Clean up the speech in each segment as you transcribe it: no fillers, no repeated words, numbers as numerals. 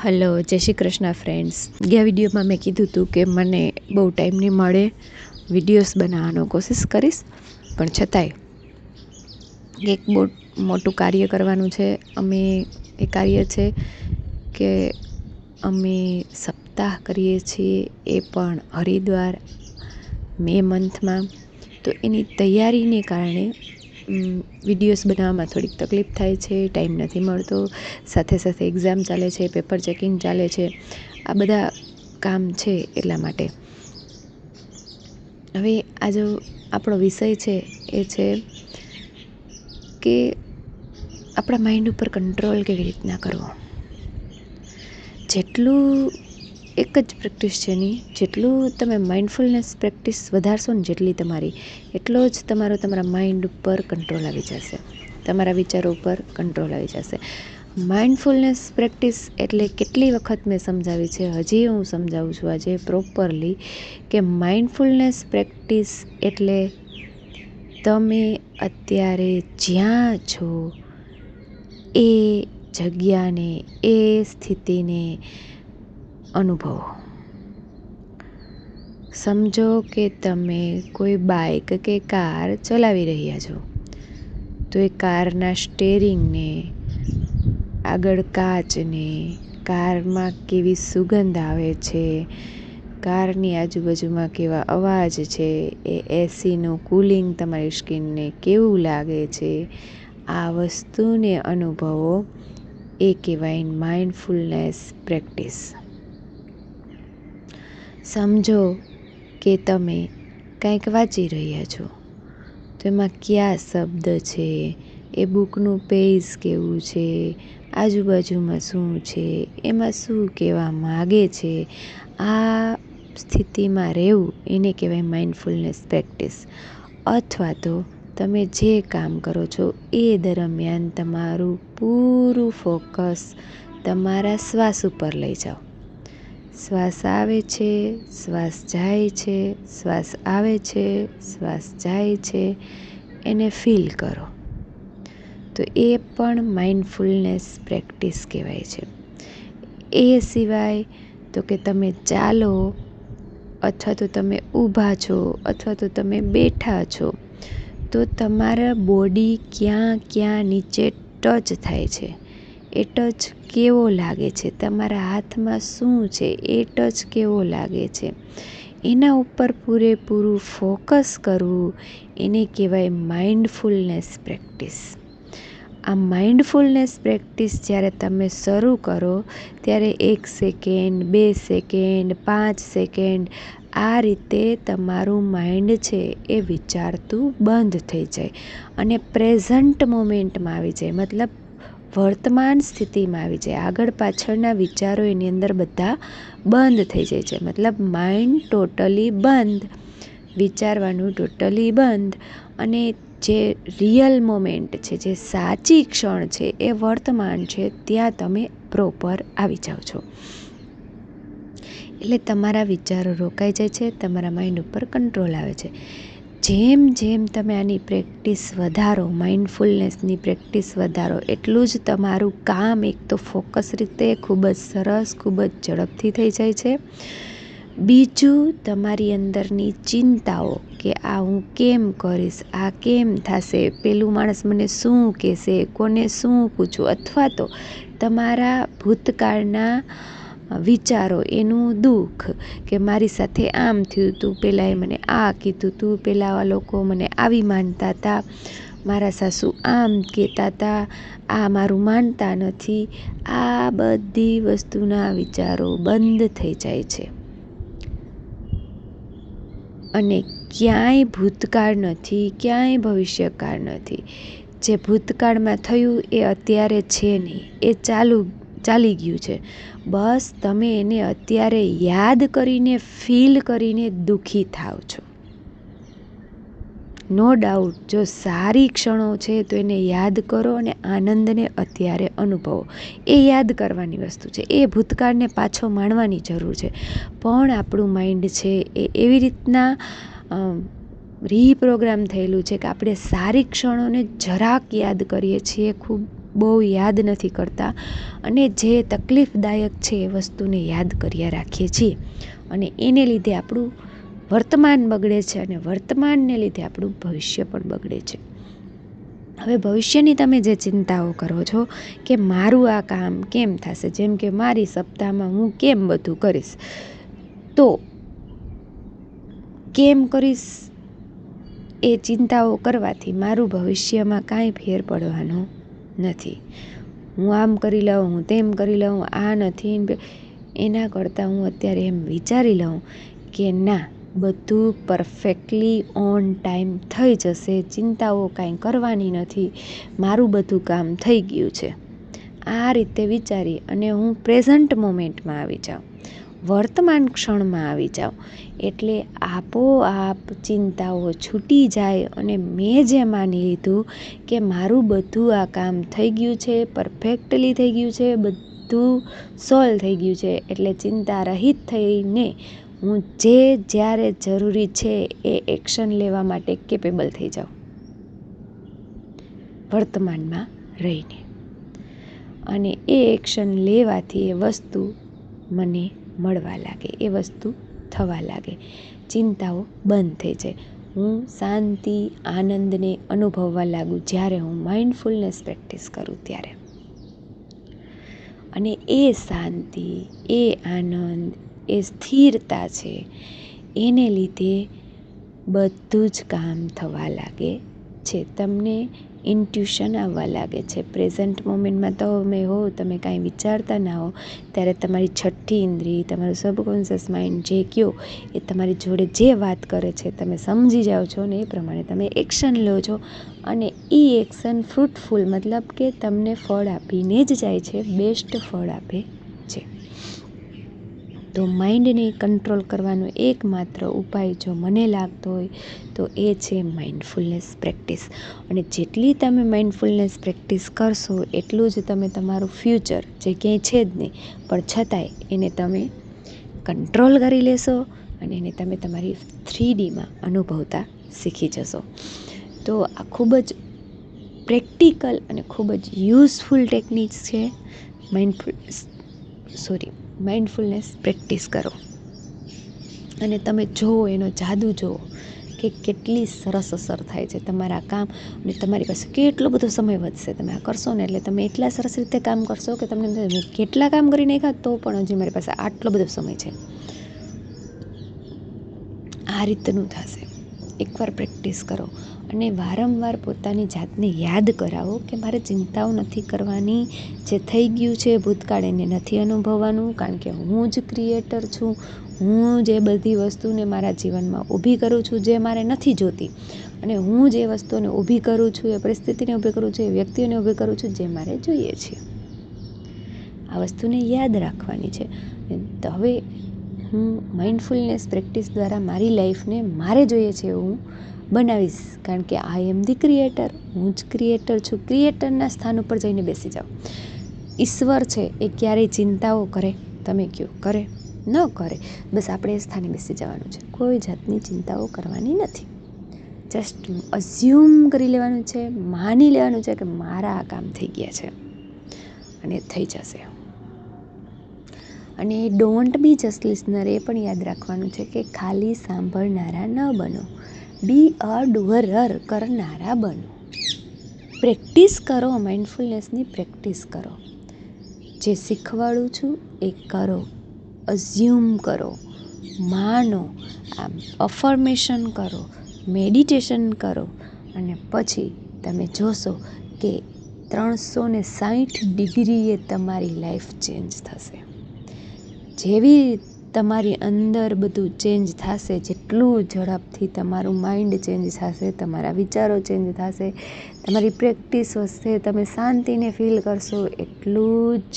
Hello, જય Shri Krishna friends. ગયા વિડીયોમાં મેં કીધું હતું કે મને બહુ ટાઈમ નહીં મળે, વિડીયોઝ બનાવવાનો કોશિશ કરીશ, પણ છતાંય એક બહુ મોટું કાર્ય કરવાનું છે. એ કાર્ય છે કે અમે સપ્તાહ કરીએ છીએ, એ પણ હરિદ્વાર મે મંથમાં. તો એની તૈયારીને કારણે વિડીયોઝ બનાવવામાં થોડીક તકલીફ થાય છે, ટાઈમ નથી મળતો. સાથે સાથે એક્ઝામ ચાલે છે, પેપર ચેકિંગ ચાલે છે, આ બધા કામ છે. એટલા માટે હવે આજે આપણો વિષય છે એ છે કે આપણા માઇન્ડ ઉપર કંટ્રોલ કેવી રીતના કરવો. જેટલું એક જ પ્રેક્ટિસ છે એની, જેટલું તમે માઇન્ડફુલનેસ પ્રેક્ટિસ વધારશો ને જેટલી તમારી, એટલો જ તમારા માઇન્ડ ઉપર કંટ્રોલ આવી જશે, તમારા વિચારો ઉપર કંટ્રોલ આવી જશે. માઇન્ડફુલનેસ પ્રેક્ટિસ એટલે કેટલી વખત મેં સમજાવી છે, હજી હું સમજાવું છું આજે પ્રોપરલી, કે માઇન્ડફુલનેસ પ્રેક્ટિસ એટલે તમે અત્યારે જ્યાં છો એ જગ્યાને, એ સ્થિતિને અનુભવો. સમજો કે તમે કોઈ બાઇક કે કાર ચલાવી રહ્યા છો, તો એ કારના સ્ટેરિંગને, આગળ કાચને, કારમાં કેવી સુગંધ આવે છે, કારની આજુબાજુમાં કેવા અવાજ છે, એ એસીનું કુલિંગ તમારી સ્કિનને કેવું લાગે છે, આ વસ્તુને અનુભવો. એ કહેવાય માઇન્ડફુલનેસ પ્રેક્ટિસ. સમજો કે તમે કંઈક વાંચી રહ્યા છો, તો એમાં કયા શબ્દ છે, એ બુકનું પેજ કેવું છે, આજુબાજુમાં શું છે, એમાં શું કહેવા માગે છે, આ સ્થિતિમાં રહેવું એને કહેવાય માઇન્ડફુલનેસ પ્રેક્ટિસ. અથવા તો તમે જે કામ કરો છો એ દરમિયાન તમારું પૂરું ફોકસ તમારા શ્વાસ ઉપર લઈ જાઓ. શ્વાસ આવે છે, શ્વાસ જાય છે, શ્વાસ આવે છે, શ્વાસ જાય છે, એને ફીલ કરો. તો એ પણ માઇન્ડફુલનેસ પ્રેક્ટિસ કહેવાય છે. એ સિવાય તો કે તમે ચાલો, અથવા તો તમે ઊભા છો, અથવા તો તમે બેઠા છો, તો તમારા બોડી ક્યાં ક્યાં નીચે ટચ થાય છે, એ ટચ કેવો લાગે છે, તમારા હાથમાં શું છે, એ ટચ કેવો લાગે છે, એના ઉપર પૂરેપૂરું ફોકસ કરવું, એને કહેવાય માઇન્ડફુલનેસ પ્રેક્ટિસ. આ માઇન્ડફુલનેસ પ્રેક્ટિસ જ્યારે તમે શરૂ કરો ત્યારે 1 સેકન્ડ, 2 સેકન્ડ, 5 સેકન્ડ, આ રીતે તમારું માઇન્ડ છે એ વિચારતું બંધ થઈ જાય અને પ્રેઝન્ટ મોમેન્ટમાં આવી જાય. મતલબ વર્તમાન સ્થિતિમાં આવી જાય. આગળ પાછળના વિચારો એની અંદર બધા બંધ થઈ જાય છે. મતલબ માઇન્ડ ટોટલી બંધ, વિચારવાનું ટોટલી બંધ, અને જે રિયલ મોમેન્ટ છે, જે સાચી ક્ષણ છે, એ વર્તમાન છે, ત્યાં તમે પ્રોપર આવી જાઓ છો. એટલે તમારા વિચારો રોકાઈ જાય છે, તમારા માઇન્ડ ઉપર કંટ્રોલ આવે છે. જેમ જેમ તમે આની પ્રેક્ટિસ વધારો, માઇન્ડફુલનેસની પ્રેક્ટિસ વધારો, એટલું જ તમારું કામ એક તો ફોકસ રીતે ખૂબ જ સરસ, ખૂબ જ ઝડપથી થઈ જાય છે. બીજું, તમારી અંદરની ચિંતાઓ કે આ હું કેમ કરીશ, આ કેમ થશે, પેલું માણસ મને શું કહેશે, કોને શું પૂછું, અથવા તો તમારા ભૂતકાળના વિચારો, એનું દુઃખ કે મારી સાથે આમ થયું હતું, પહેલાં એ મને આ કીધું હતું, પહેલાં લોકો મને આવી માનતા હતા, મારા સાસુ આમ કહેતા હતા, આ મારું માનતા નથી, આ બધી વસ્તુના વિચારો બંધ થઈ જાય છે. અને ક્યાંય ભૂતકાળ નથી, ક્યાંય ભવિષ્યકાળ નથી. જે ભૂતકાળમાં થયું એ અત્યારે છે નહીં, એ ચાલી ગયું છે. બસ તમે એને અત્યારે યાદ કરીને, ફીલ કરીને દુઃખી થાવ છો. નો ડાઉટ, જો સારી ક્ષણો છે તો એને યાદ કરો અને આનંદને અત્યારે અનુભવો. એ યાદ કરવાની વસ્તુ છે, એ ભૂતકાળને પાછો માણવાની જરૂર છે. પણ આપણું માઇન્ડ છે એ એવી રીતના રીપ્રોગ્રામ થયેલું છે કે આપણે સારી ક્ષણોને જરાક યાદ કરીએ છીએ, ખૂબ બહુ યાદ નથી કરતા અને જે તકલીફદાયક છે એ વસ્તુને યાદ કર્યા રાખીએ છીએ અને એને લીધે આપણું વર્તમાન બગડે છે અને વર્તમાનને લીધે આપણું ભવિષ્ય પણ બગડે છે. હવે ભવિષ્યની તમે જે ચિંતાઓ કરો છો કે મારું આ કામ કેમ થશે, જેમ કે મારી સપ્તાહમાં હું કેમ બધું કરીશ, તો કેમ કરીશ એ ચિંતાઓ કરવાથી મારું ભવિષ્યમાં કાંઈ ફેર પડવાનો નથી. હું આમ કરી લઉં, હું તેમ કરી લઉં, આ નથી, એના કરતાં હું અત્યારે એમ વિચારી લઉં કે ના, બધું પરફેક્ટલી ઓન ટાઈમ થઈ જશે, ચિંતાઓ કાંઈ કરવાની નથી, મારું બધું કામ થઈ ગયું છે. આ રીતે વિચારી અને હું પ્રેઝન્ટ મોમેન્ટમાં આવી જાઉં, વર્તમાન ક્ષણમાં આવી જાઉં, એટલે આપોઆપ ચિંતાઓ છૂટી જાય અને મેં જે માની લીધું કે મારું બધું આ કામ થઈ ગયું છે, પરફેક્ટલી થઈ ગયું છે, બધું સોલ્વ થઈ ગયું છે, એટલે ચિંતા રહિત થઈને હું જે જ્યારે જરૂરી છે એ એક્શન લેવા માટે કેપેબલ થઈ જાઉં વર્તમાનમાં રહીને. અને એ એક્શન લેવાથી એ વસ્તુ મને મળવા લાગે, એ વસ્તુ થવા લાગે, ચિંતાઓ બંધ થઈ જાય, હું શાંતિ આનંદને અનુભવવા લાગું જ્યારે હું માઇન્ડફુલનેસ પ્રેક્ટિસ કરું ત્યારે. અને એ શાંતિ, એ આનંદ, એ સ્થિરતા છે, એને લીધે બધું જ કામ થવા લાગે છે. તમને ઇન્ટ્યુશન આવવા લાગે છે. પ્રેઝન્ટ મોમેન્ટમાં તમે કાંઈ વિચારતા ના હો ત્યારે તમારી છઠ્ઠી ઇન્દ્રિય, તમારું સબકોન્શિયસ માઇન્ડ જે કહો એ તમારી જોડે જે વાત કરે છે તમે સમજી જાઓ છો ને એ પ્રમાણે તમે એક્શન લો છો અને એ એક્શન ફ્રૂટફુલ, મતલબ કે તમને ફળ આપીને જ જાય છે, બેસ્ટ ફળ આપે છે. તો માઇન્ડને કંટ્રોલ કરવાનો એકમાત્ર ઉપાય જો મને લાગતો હોય તો એ છે માઇન્ડફુલનેસ પ્રેક્ટિસ. અને જેટલી તમે માઇન્ડફુલનેસ પ્રેક્ટિસ કરશો એટલું જ તમે તમારું ફ્યુચર, જે ક્યાંય છે જ નહીં પણ છતાંય એને તમે કંટ્રોલ કરી લેશો અને એને તમે તમારી 3Dમાં અનુભવતા શીખી જશો. તો આ ખૂબ જ પ્રેક્ટિકલ અને ખૂબ જ યુઝફુલ ટેકનિક્સ છે. માઇન્ડફુલનેસ પ્રેક્ટિસ કરો અને તમે જુઓ, એનો જાદુ જુઓ કે કેટલી સરસ અસર થાય છે તમારા કામ અને તમારી પાસે કેટલો બધો સમય વધશે. તમે આ કરશો ને એટલે તમે એટલા સરસ રીતે કામ કરશો કે તમને કેટલા કામ કરી નાખ્યા તો પણ હજી મારી પાસે આટલો બધો સમય છે, આ રીતનું થશે. એકવાર પ્રેક્ટિસ કરો અને વારંવાર પોતાની જાતને યાદ કરાવો કે મારે ચિંતાઓ નથી કરવાની, જે થઈ ગયું છે ભૂતકાળ એને નથી અનુભવવાનું, કારણ કે હું જ ક્રિએટર છું. હું જે બધી વસ્તુને મારા જીવનમાં ઊભી કરું છું જે મારે નથી જોતી, અને હું જે વસ્તુને ઊભી કરું છું, એ પરિસ્થિતિને ઊભી કરું છું, એ વ્યક્તિઓને ઊભી કરું છું જે મારે જોઈએ છે. આ વસ્તુને યાદ રાખવાની છે. હવે હું માઇન્ડફુલનેસ પ્રેક્ટિસ દ્વારા મારી લાઈફને મારે જોઈએ છે એવું બનાવીશ, કારણ કે આઈ એમ ધી ક્રિએટર. હું જ ક્રિએટર છું. ક્રિએટરના સ્થાન ઉપર જઈને બેસી જાઓ. ઈશ્વર છે એ ક્યારેય ચિંતાઓ કરે? તમે કહો, કરે? ન કરે. બસ આપણે એ સ્થાને બેસી જવાનું છે, કોઈ જાતની ચિંતાઓ કરવાની નથી. જસ્ટ અઝ્યુમ કરી લેવાનું છે, માની લેવાનું છે કે મારા આ કામ થઈ ગયા છે અને થઈ જશે. અને ડોન્ટ બી જસ્ટ લિસનર, એ પણ યાદ રાખવાનું છે કે ખાલી સાંભળનારા ન બનો, બી અ ડુઅરર, કરનારા બનો. પ્રેક્ટિસ કરો, માઇન્ડફુલનેસની પ્રેક્ટિસ કરો. જે શીખવાડું છું એ કરો, અઝ્યુમ કરો, માનો, અફર્મેશન કરો, મેડિટેશન કરો અને પછી તમે જોશો કે 360 ડિગ્રીએ તમારી લાઈફ ચેન્જ થશે. જેવી તમારી અંદર બધું ચેન્જ થશે, જેટલું ઝડપથી તમારું માઇન્ડ ચેન્જ થશે, તમારા વિચારો ચેન્જ થશે, તમારી પ્રેક્ટિસ વધશે, તમે શાંતિને ફીલ કરશો, એટલું જ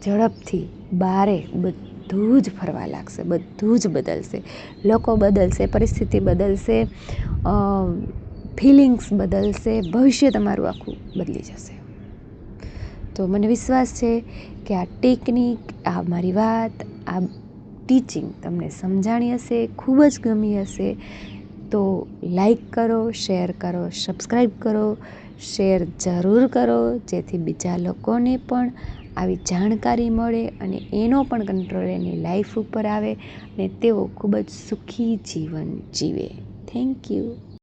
ઝડપથી બારે બધું જ ફરવા લાગશે, બધું જ બદલશે. લોકો બદલશે, પરિસ્થિતિ બદલશે, ફિલિંગ્સ બદલશે, ભવિષ્ય તમારું આખું બદલી જશે. તો મને વિશ્વાસ છે કે આ ટેકનિક, આ મારી વાત, આ ટીચિંગ તમને સમજાણી હશે, ખૂબ જ ગમી હશે. તો લાઈક કરો, શેર કરો, સબસ્ક્રાઈબ કરો, શેર જરૂર કરો, જેથી બીજા લોકોને પણ આવી જાણકારી મળે અને એનો પણ કંટ્રોલ એની લાઈફ ઉપર આવે અને તેઓ ખૂબ જ સુખી જીવન જીવે. Thank you.